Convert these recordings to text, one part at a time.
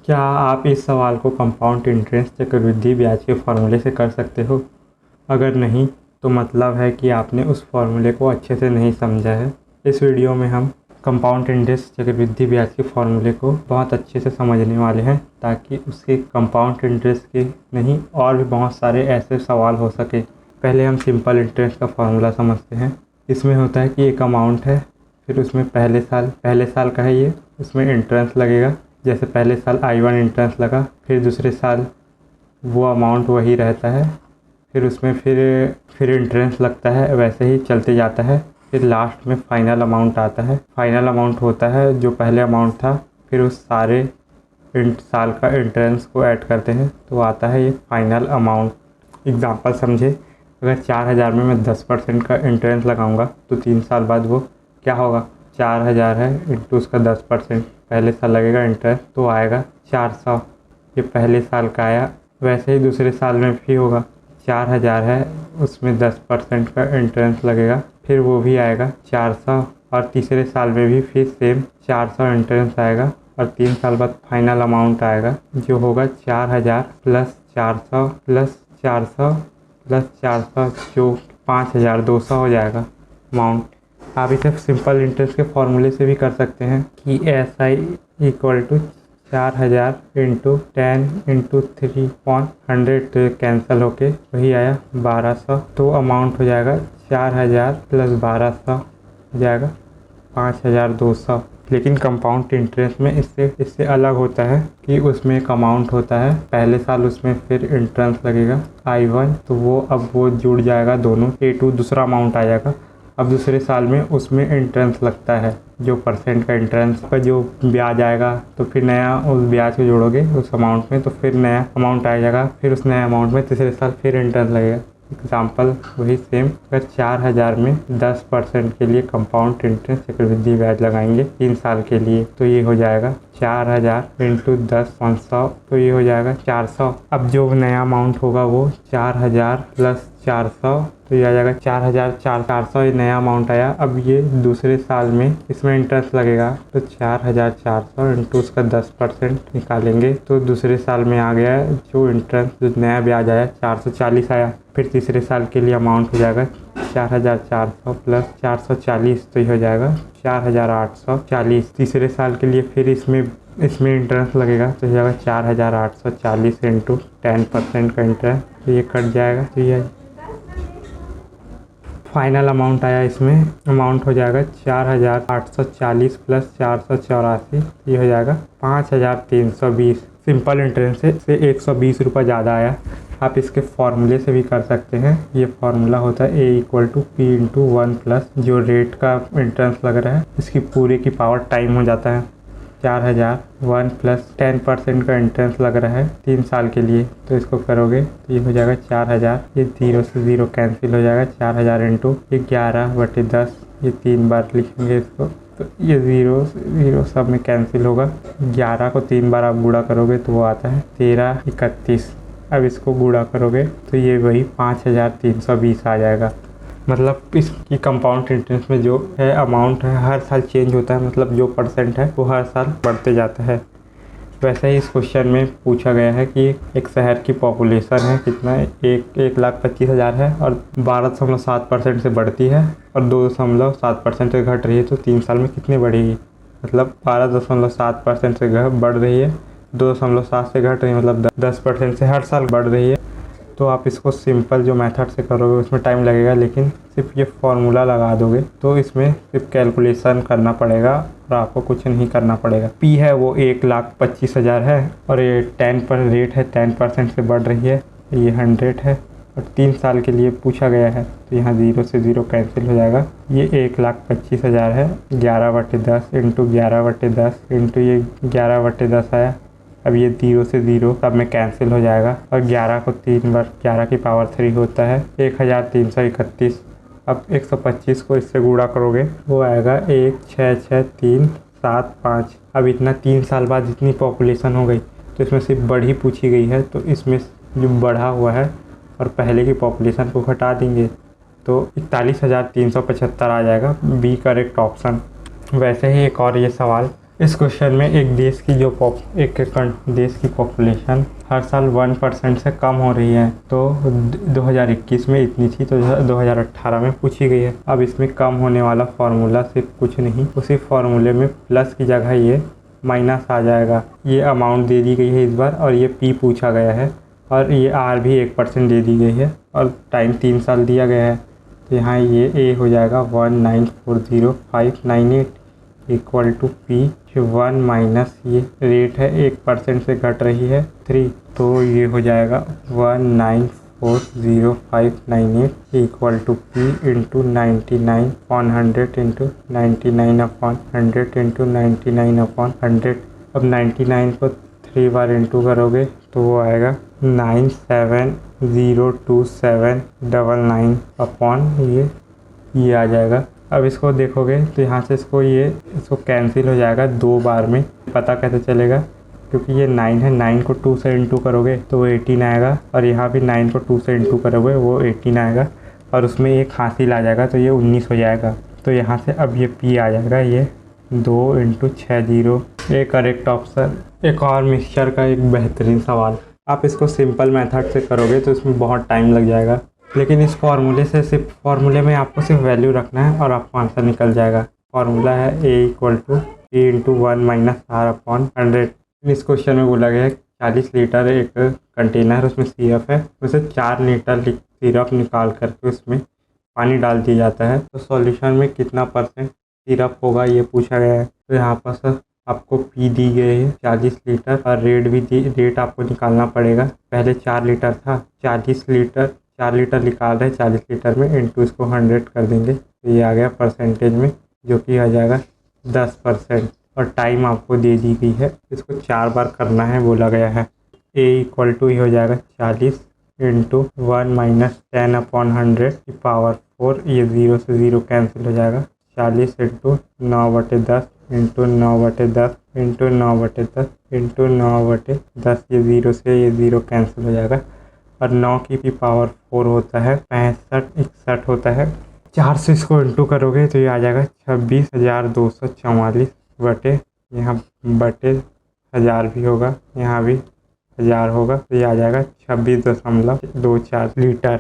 क्या आप इस सवाल को कंपाउंड इंटरेस्ट चक्रवृद्धि ब्याज के फॉर्मूले से कर सकते हो? अगर नहीं तो मतलब है कि आपने उस फॉर्मूले को अच्छे से नहीं समझा है। इस वीडियो में हम कंपाउंड इंटरेस्ट चक्रवृद्धि ब्याज के फॉर्मूले को बहुत अच्छे से समझने वाले हैं, ताकि उसके कंपाउंड इंटरेस्ट के नहीं और भी बहुत सारे ऐसे सवाल हो सके। पहले हम सिंपल इंटरेस्ट का फॉर्मूला समझते हैं। इसमें होता है कि एक अमाउंट है, फिर उसमें पहले साल का है ये, उसमें इंटरेस्ट लगेगा। जैसे पहले साल I1 इंटरेस्ट लगा, फिर दूसरे साल वो अमाउंट वही रहता है, फिर उसमें फिर इंटरेस्ट लगता है, वैसे ही चलते जाता है। फिर लास्ट में फाइनल अमाउंट आता है। फाइनल अमाउंट होता है जो पहले अमाउंट था, फिर उस सारे साल का इंटरेस्ट को ऐड करते हैं तो आता है ये फाइनल अमाउंट। एग्जांपल समझे, अगर 4000 में मैं 10% का इंटरेस्ट लगाऊंगा तो 3 साल बाद वो क्या होगा, 4000 है इंटू उसका 10%, पहले साल लगेगा इंटरेस्ट तो आएगा 400। ये पहले साल का आया। वैसे ही दूसरे साल में भी होगा, 4000 है, उसमें 10% का इंटरेस्ट लगेगा, फिर वो भी आएगा 400। और तीसरे साल में भी फिर सेम 400 इंटरेस्ट आएगा, और 3 साल बाद फाइनल अमाउंट आएगा जो होगा 4000 प्लस 400 प्लस 400 प्लस 400, जो 5200 हो जाएगा अमाउंट। आप इसे सिंपल इंटरेस्ट के फॉर्मूले से भी कर सकते हैं कि SI equal to 4000 into 10 into 3/100, तो कैंसिल होके वही आया 1200। तो अमाउंट हो जाएगा 4000 प्लस 1200 हो जाएगा 5200। लेकिन कंपाउंड इंटरेस्ट में इससे अलग होता है कि उसमें एक अमाउंट होता है, पहले साल उसमें फिर इंटरेस्ट लगेगा I1, तो वो जुड़ जाएगा दोनों, A2 दूसरा अमाउंट आ जाएगा। अब दूसरे साल में उसमें इंटरेस्ट लगता है, जो परसेंट का इंटरेस्ट का जो ब्याज आएगा, तो फिर नया उस ब्याज को जोड़ोगे उस अमाउंट में तो फिर नया अमाउंट आ जाएगा, फिर उस नए अमाउंट में तीसरे साल फिर इंटरेस्ट लगेगा। एग्जाम्पल वही सेम, अगर 4000 में 10% के लिए कंपाउंड इंटरेस्ट चक्रवृद्धि ब्याज लगाएंगे 3 साल के लिए, तो ये हो जाएगा 4000 इंटू 10/100, तो ये हो जाएगा 400। अब जो नया अमाउंट होगा वो 4000 प्लस 400, तो ये आ जाएगा 4400। ये नया अमाउंट आया। अब ये दूसरे साल में इसमें इंटरेस्ट लगेगा, तो 4400 इंटू उसका 10% निकालेंगे तो दूसरे साल में आ गया जो इंटरेस्ट, जो नया ब्याज आया 440 आया। फिर तीसरे साल के लिए अमाउंट हो जाएगा 4400 प्लस 440, तो ये हो जाएगा 4840। तीसरे साल के लिए फिर इसमें इंटरेस्ट लगेगा, तो हो जाएगा 4840 इंटू 10% का इंटरेस्ट, तो ये कट जाएगा। तो ये फाइनल अमाउंट आया, इसमें अमाउंट हो जाएगा 4840 प्लस 484, ये हो जाएगा 5320। सिंपल इंटरेस्ट से 120 रुपये ज़्यादा आया। आप इसके फॉर्मूले से भी कर सकते हैं। ये फार्मूला होता है A equal to P into 1 plus जो रेट का इंटरेस्ट लग रहा है इसकी पूरे की पावर टाइम हो जाता है। 4000 1 प्लस 10% का इंटरेस्ट लग रहा है 3 साल के लिए, तो इसको करोगे तो ये हो जाएगा 4000, ये 0 से 0 कैंसिल हो जाएगा, 4000 इंटू 11/10, ये 3 बार लिखेंगे इसको, तो ये 0 से 0 सब में कैंसिल होगा। 11 को 3 बार आप गुणा करोगे तो वो आता है 1331। अब इसको गुणा करोगे तो ये वही 5320 आ जाएगा। मतलब इसकी कंपाउंड इंटरेस्ट में जो है अमाउंट है हर साल चेंज होता है, मतलब जो परसेंट है वो हर साल बढ़ते जाता है। वैसे ही इस क्वेश्चन में पूछा गया है कि एक शहर की पॉपुलेशन है कितना, 1,25,000 है और 12.7% से बढ़ती है और 2.7% से घट रही है, तो 3 साल में कितनी बढ़ेगी? मतलब 12.7% से बढ़ रही है, 2.7 से घट रही है, मतलब 10% से हर साल बढ़ रही है। तो आप इसको सिंपल जो मेथड से करोगे उसमें टाइम लगेगा, लेकिन सिर्फ ये फॉर्मूला लगा दोगे तो इसमें सिर्फ कैलकुलेशन करना पड़ेगा और आपको कुछ नहीं करना पड़ेगा। P है वो 1,25,000 है और ये 10 पर रेट है 10% से बढ़ रही है, ये 100 है और 3 साल के लिए पूछा गया है, तो यहाँ 0 से 0 कैंसिल हो जाएगा। ये 1,25,000 है, 11/10 इंटू 11/10 इंटू ये 11/10 आया। अब ये 0 से 0 सब में कैंसिल हो जाएगा और 11 को 3 बार 11 की पावर 3 होता है 1331। अब 125 को इससे गुणा करोगे वो आएगा 1,6,6,3,7,5। अब इतना 3 साल बाद इतनी पॉपुलेशन हो गई, तो इसमें सिर्फ बढ़ी पूछी गई है, तो इसमें जो बढ़ा हुआ है और पहले की पॉपुलेशन को घटा देंगे तो 41,375 आ जाएगा, बी करेक्ट ऑप्शन। वैसे ही एक और ये सवाल इस क्वेश्चन में एक देश की देश की पॉपुलेशन हर साल 1% से कम हो रही है, तो 2021 में इतनी थी, तो 2018 में पूछी गई है। अब इसमें कम होने वाला फार्मूला सिर्फ कुछ नहीं, उसी फार्मूले में प्लस की जगह ये माइनस आ जाएगा। ये अमाउंट दे दी गई है इस बार, और ये पी पूछा गया है, और ये आर भी 1% दे दी गई है, और टाइम 3 साल दिया गया है। तो यहाँ ये ए हो जाएगा 1940598 इक्वल टू पी 1 माइनस ये रेट है 1% से घट रही है 3, तो ये हो जाएगा 1940598 equal to P into 99/100 into 99/100 into 99/100। अब 99 को 3 बार इंटू करोगे तो वो आएगा 970279 अपॉन ये आ जाएगा। अब इसको देखोगे तो यहाँ से इसको कैंसिल हो जाएगा 2 बार में। पता कैसे चलेगा? क्योंकि ये 9 है, 9 को 2 से इंटू करोगे तो वो 18 आएगा, और यहाँ भी 9 को 2 से इंटू करोगे वो 18 आएगा, और उसमें एक हासिल आ जाएगा तो ये 19 हो जाएगा। तो यहाँ से अब ये पी आ जाएगा, ये 2 × 60, ये करेक्ट ऑप्शन। एक और मिक्सचर का एक बेहतरीन सवाल, आप इसको सिंपल मेथड से करोगे तो इसमें बहुत टाइम लग जाएगा, लेकिन इस फार्मूले में आपको सिर्फ वैल्यू रखना है और आपको आंसर निकल जाएगा। फार्मूला है A = P × 1 - R/100। इस क्वेश्चन में बोला गया है 40 लीटर एक कंटेनर, उसमें सिरप है, उसमें 4 लीटर सिरप निकाल करके उसमें पानी डाल दिया जाता है, तो सॉल्यूशन में कितना % सिरप होगा ये पूछा गया है। तो यहाँ पर आपको पी दी गई है 40 लीटर, और रेट आपको निकालना पड़ेगा। पहले 4 लीटर था, 4 लीटर निकाल रहे हैं 40 लीटर में, इंटू इसको 100 कर देंगे तो ये आ गया परसेंटेज में, जो कि आ जाएगा 10%। और टाइम आपको दे दी गई है, इसको 4 बार करना है बोला गया है। A = ये हो जाएगा 40 × 1 - 10/100 की पावर 4, ये 0 से 0 कैंसिल हो जाएगा। 40 × 9/10 इंटू 9/10 इंटू 9/10 इंटू 9/10, ये 0 से ये 0 कैंसिल हो जाएगा, और 9 की पावर 4 होता है 65 होता है। 4 से इसको इंटू करोगे तो ये आ जाएगा 26,244 बटे, यहाँ बटे 1000 भी होगा, यहाँ भी 1000 होगा, तो ये आ जाएगा 26.24 लीटर।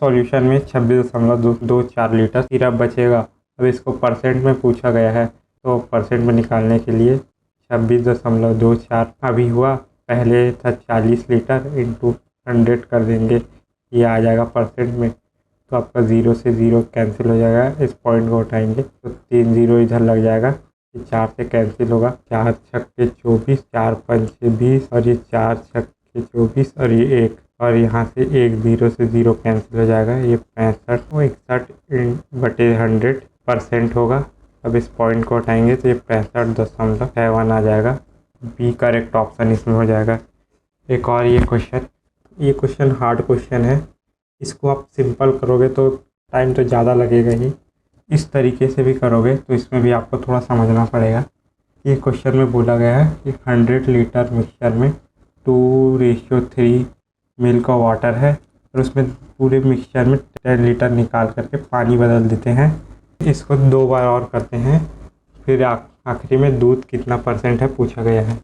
सॉल्यूशन में 26.24 लीटर सिरप बचेगा। अब इसको परसेंट में पूछा गया है, तो परसेंट में निकालने के लिए 26.24 अभी हुआ, पहले था 40 लीटर इंटू 100 कर देंगे, ये आ जाएगा परसेंट में, तो आपका 0 से 0 कैंसिल हो जाएगा। इस पॉइंट को उठाएंगे तो 3 0 इधर लग जाएगा, ये 4 से कैंसिल होगा, 4 छक्के 24, 4 पंचे 20, और ये 4 छक्के 24, और ये 1, और यहाँ से 1 0 से 0 कैंसिल हो जाएगा, ये 65/100% होगा। अब इस पॉइंट को उठाएंगे तो ये 65.61 आ जाएगा, बी करेक्ट ऑप्शन इसमें हो जाएगा। एक और ये क्वेश्चन हार्ड क्वेश्चन है, इसको आप सिंपल करोगे तो टाइम तो ज़्यादा लगेगा ही, इस तरीके से भी करोगे तो इसमें भी आपको थोड़ा समझना पड़ेगा। ये क्वेश्चन में बोला गया है कि 100 लीटर मिक्सचर में 2:3 मिल्क और वाटर है, और उसमें पूरे मिक्सचर में 10 लीटर निकाल करके पानी बदल देते हैं। इसको 2 बार और करते हैं, फिर आखिरी में दूध कितना % है पूछा गया है।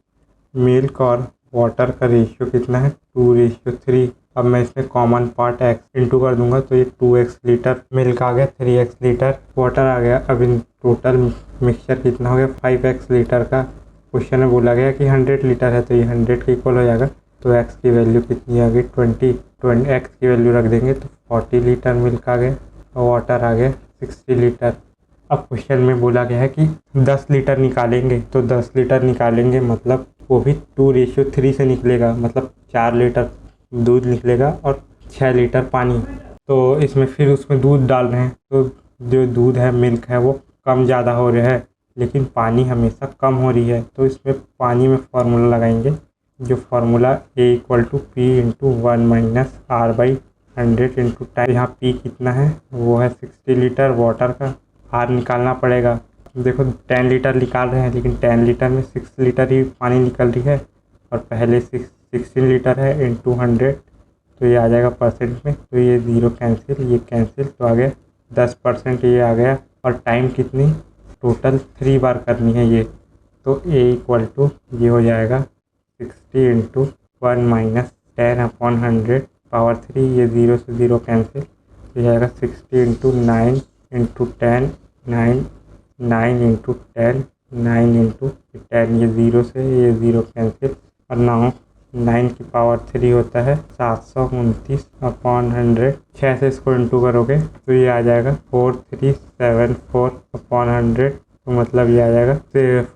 मिल्क और वाटर का रेशियो कितना है? 2:3। अब मैं इसमें कॉमन पार्ट x इंटू कर दूंगा तो ये 2x लीटर मिल्क आ गया, 3x लीटर वाटर आ गया। अब इन टोटल मिक्सचर कितना हो गया? 5x लीटर का। क्वेश्चन में बोला गया कि 100 लीटर है, तो ये 100 के इक्वल हो जाएगा, तो x की वैल्यू कितनी आ गई? 20 x की वैल्यू रख देंगे तो 40 लीटर मिल्क आ गया, और वाटर आ गया 60 लीटर। अब क्वेश्चन में बोला गया है कि 10 लीटर निकालेंगे, तो 10 लीटर निकालेंगे मतलब वो भी 2:3 से निकलेगा, मतलब 4 लीटर दूध निकलेगा और 6 लीटर पानी। तो इसमें फिर उसमें दूध डाल रहे हैं, तो जो दूध है मिल्क है वो कम ज़्यादा हो रहा है, लेकिन पानी हमेशा कम हो रही है। तो इसमें पानी में फार्मूला लगाएंगे, जो formula A = P × 1 - R/100 into time. यहाँ P कितना है? वो है 60 लीटर वाटर का, R निकालना पड़ेगा। देखो 10 लीटर निकाल रहे हैं, लेकिन 10 लीटर में 6 लीटर ही पानी निकल रही है, और पहले 16 लीटर है इंटू 100, तो ये आ जाएगा परसेंट में, तो ये 0 कैंसिल, ये कैंसिल, तो आ गया 10% ये आ गया। और टाइम कितनी? टोटल 3 बार करनी है ये, तो a इक्वल टू ये हो जाएगा 60 इंटू 1 माइनस 10/100 पावर 3, ये 0 से 0 कैंसिल, तो जाएगा 60 इंटू 9 इंटू 10, 9 इंटू 10, 9 इंटू 10, ये 0 से ये 0 कैंसिल, और 9 की पावर 3 होता है 729/100। 6 से इसको इंटू करोगे तो ये आ जाएगा 4374/100, तो मतलब ये आ जाएगा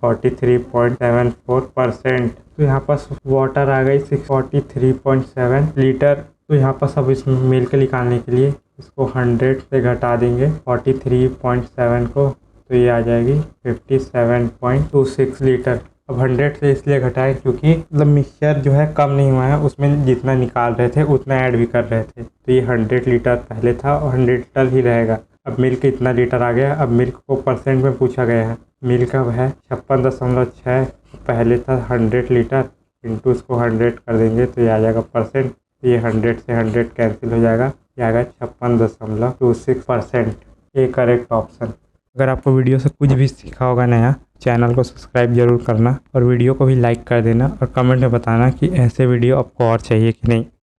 43.74%। तो यहाँ पर वाटर आ गई 643.7 लीटर। तो यहाँ पर सब इस मिल्क निकालने के लिए इसको 100 से घटा देंगे 43.7 को, तो ये आ जाएगी 57.26 लीटर। अब 100 से इसलिए घटाए क्योंकि मतलब मिक्सचर जो है कम नहीं हुआ है, उसमें जितना निकाल रहे थे उतना ऐड भी कर रहे थे, तो ये 100 लीटर पहले था और 100 लीटर ही रहेगा। अब मिल्क इतना लीटर आ गया। अब मिल्क को परसेंट में पूछा गया है, मिल्क अब है 56.6, पहले था 100 लीटर, इंटू इसको 100 कर देंगे तो ये आ जाएगा परसेंट, ये 100 से 100 कैंसिल हो जाएगा, ये आएगा 56.26%। ये करेक्ट ऑप्शन। अगर आपको वीडियो से कुछ भी सीखा होगा नया, चैनल को सब्सक्राइब जरूर करना और वीडियो को भी लाइक कर देना और कमेंट में बताना कि ऐसे वीडियो आपको और चाहिए कि नहीं।